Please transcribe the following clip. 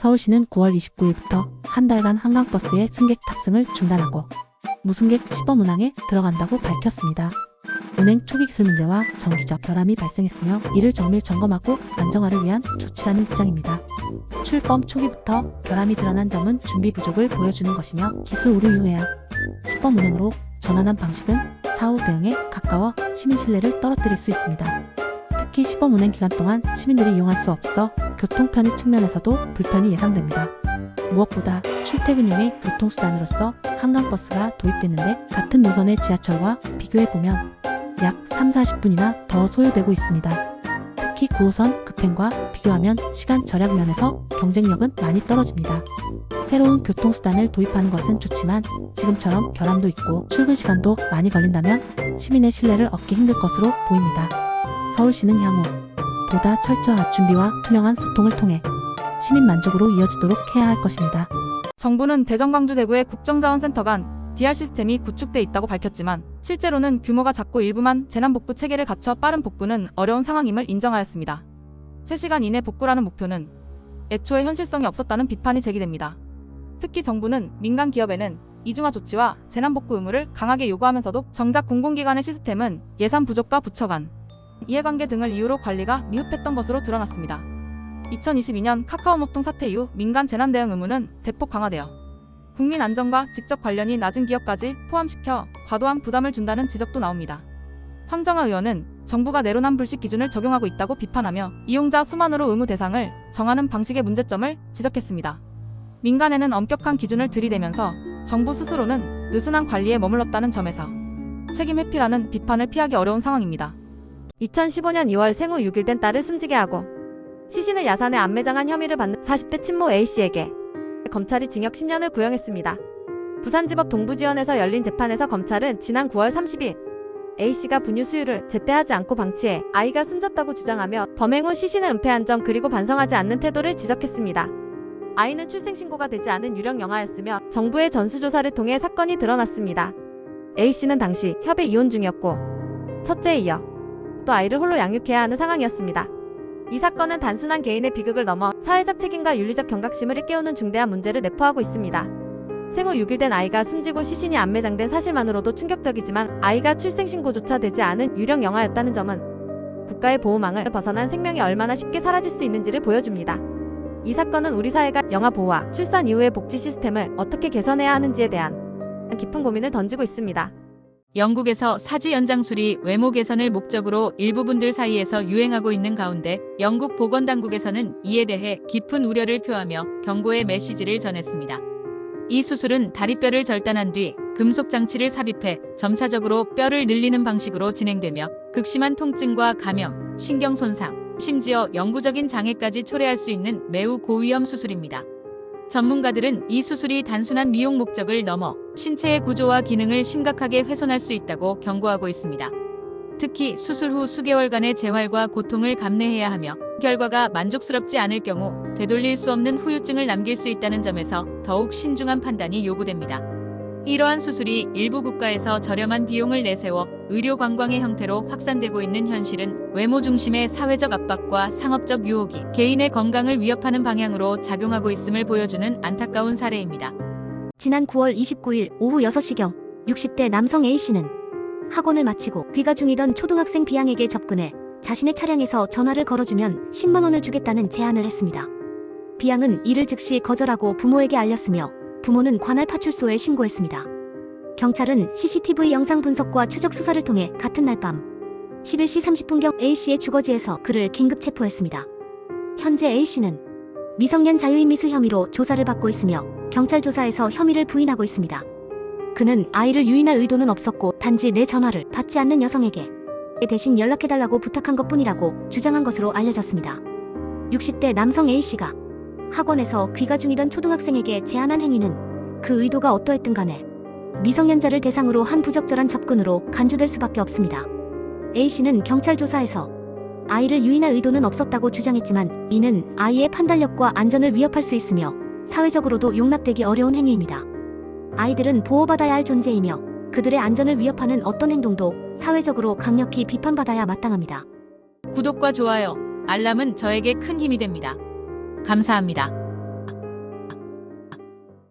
서울시는 9월 29일부터 한 달간 한강버스의 승객 탑승을 중단하고 무승객 시범 운항에 들어간다고 밝혔습니다. 운행 초기 기술 문제와 정기적 결함이 발생했으며 이를 정밀 점검하고 안정화를 위한 조치라는 입장입니다. 출범 초기부터 결함이 드러난 점은 준비 부족을 보여주는 것이며 기술 오류 이후에야 시범 운행으로 전환한 방식은 사후 대응에 가까워 시민 신뢰를 떨어뜨릴 수 있습니다. 특히 시범 운행 기간 동안 시민들이 이용할 수 없어 교통 편의 측면에서도 불편이 예상됩니다. 무엇보다 출퇴근용의 교통수단으로서 한강버스가 도입됐는데 같은 노선의 지하철과 비교해보면 약 3-40분이나 더 소요되고 있습니다. 특히 9호선 급행과 비교하면 시간 절약 면에서 경쟁력은 많이 떨어집니다. 새로운 교통수단을 도입하는 것은 좋지만 지금처럼 결함도 있고 출근 시간도 많이 걸린다면 시민의 신뢰를 얻기 힘들 것으로 보입니다. 서울시는 향후 보다 철저한 준비와 투명한 소통을 통해 시민 만족으로 이어지도록 해야 할 것입니다. 정부는 대전, 광주, 대구의 국정자원센터 간 DR 시스템이 구축돼 있다고 밝혔지만 실제로는 규모가 작고 일부만 재난복구 체계를 갖춰 빠른 복구는 어려운 상황임을 인정하였습니다. 3시간 이내 복구라는 목표는 애초에 현실성이 없었다는 비판이 제기됩니다. 특히 정부는 민간 기업에는 이중화 조치와 재난복구 의무를 강하게 요구하면서도 정작 공공기관의 시스템은 예산 부족과 부처 간 이해관계 등을 이유로 관리가 미흡했던 것으로 드러났습니다. 2022년 카카오 먹통 사태 이후 민간 재난대응 의무는 대폭 강화되어 국민 안전과 직접 관련이 낮은 기업까지 포함시켜 과도한 부담을 준다는 지적도 나옵니다. 황정아 의원은 정부가 내로남 불식 기준을 적용하고 있다고 비판하며 이용자 수만으로 의무 대상을 정하는 방식의 문제점을 지적했습니다. 민간에는 엄격한 기준을 들이대면서 정부 스스로는 느슨한 관리에 머물렀다는 점에서 책임 회피라는 비판을 피하기 어려운 상황입니다. 2015년 2월 생후 6일 된 딸을 숨지게 하고 시신을 야산에 안매장한 혐의를 받는 40대 친모 A씨에게 검찰이 징역 10년을 구형했습니다. 부산지법 동부지원에서 열린 재판에서 검찰은 지난 9월 30일 A씨가 분유 수유를 제때 하지 않고 방치해 아이가 숨졌다고 주장하며 범행 후 시신을 은폐한 점 그리고 반성하지 않는 태도를 지적했습니다. 아이는 출생신고가 되지 않은 유령 영아였으며 정부의 전수조사를 통해 사건이 드러났습니다. A씨는 당시 협의 이혼 중이었고 첫째에 이어 또 아이를 홀로 양육해야 하는 상황이었습니다. 이 사건은 단순한 개인의 비극을 넘어 사회적 책임과 윤리적 경각심을 일깨우는 중대한 문제를 내포하고 있습니다. 생후 6일 된 아이가 숨지고 시신이 안매장된 사실만으로도 충격적이지만 아이가 출생신고조차 되지 않은 유령 영아였다는 점은 국가의 보호망을 벗어난 생명이 얼마나 쉽게 사라질 수 있는지를 보여줍니다. 이 사건은 우리 사회가 영아 보호와 출산 이후의 복지 시스템을 어떻게 개선해야 하는지에 대한 깊은 고민을 던지고 있습니다. 영국에서 사지 연장술이 외모 개선을 목적으로 일부분들 사이에서 유행하고 있는 가운데 영국 보건당국에서는 이에 대해 깊은 우려를 표하며 경고의 메시지를 전했습니다. 이 수술은 다리뼈를 절단한 뒤 금속 장치를 삽입해 점차적으로 뼈를 늘리는 방식으로 진행되며 극심한 통증과 감염, 신경 손상, 심지어 영구적인 장애까지 초래할 수 있는 매우 고위험 수술입니다. 전문가들은 이 수술이 단순한 미용 목적을 넘어 신체의 구조와 기능을 심각하게 훼손할 수 있다고 경고하고 있습니다. 특히 수술 후 수개월간의 재활과 고통을 감내해야 하며 결과가 만족스럽지 않을 경우 되돌릴 수 없는 후유증을 남길 수 있다는 점에서 더욱 신중한 판단이 요구됩니다. 이러한 수술이 일부 국가에서 저렴한 비용을 내세워 의료 관광의 형태로 확산되고 있는 현실은 외모 중심의 사회적 압박과 상업적 유혹이 개인의 건강을 위협하는 방향으로 작용하고 있음을 보여주는 안타까운 사례입니다. 지난 9월 29일 오후 6시경 60대 남성 A씨는 학원을 마치고 귀가 중이던 초등학생 B양에게 접근해 자신의 차량에서 전화를 걸어주면 10만 원을 주겠다는 제안을 했습니다. B양은 이를 즉시 거절하고 부모에게 알렸으며 부모는 관할 파출소에 신고했습니다. 경찰은 CCTV 영상 분석과 추적 수사를 통해 같은 날 밤 11시 30분경 A씨의 주거지에서 그를 긴급 체포했습니다. 현재 A씨는 미성년 자유인 미수 혐의로 조사를 받고 있으며 경찰 조사에서 혐의를 부인하고 있습니다. 그는 아이를 유인할 의도는 없었고 단지 내 전화를 받지 않는 여성에게 대신 연락해달라고 부탁한 것뿐이라고 주장한 것으로 알려졌습니다. 60대 남성 A씨가 학원에서 귀가 중이던 초등학생에게 제안한 행위는 그 의도가 어떠했든 간에 미성년자를 대상으로 한 부적절한 접근으로 간주될 수밖에 없습니다. A씨는 경찰 조사에서 아이를 유인할 의도는 없었다고 주장했지만 이는 아이의 판단력과 안전을 위협할 수 있으며 사회적으로도 용납되기 어려운 행위입니다. 아이들은 보호받아야 할 존재이며 그들의 안전을 위협하는 어떤 행동도 사회적으로 강력히 비판받아야 마땅합니다. 구독과 좋아요, 알람은 저에게 큰 힘이 됩니다. 감사합니다.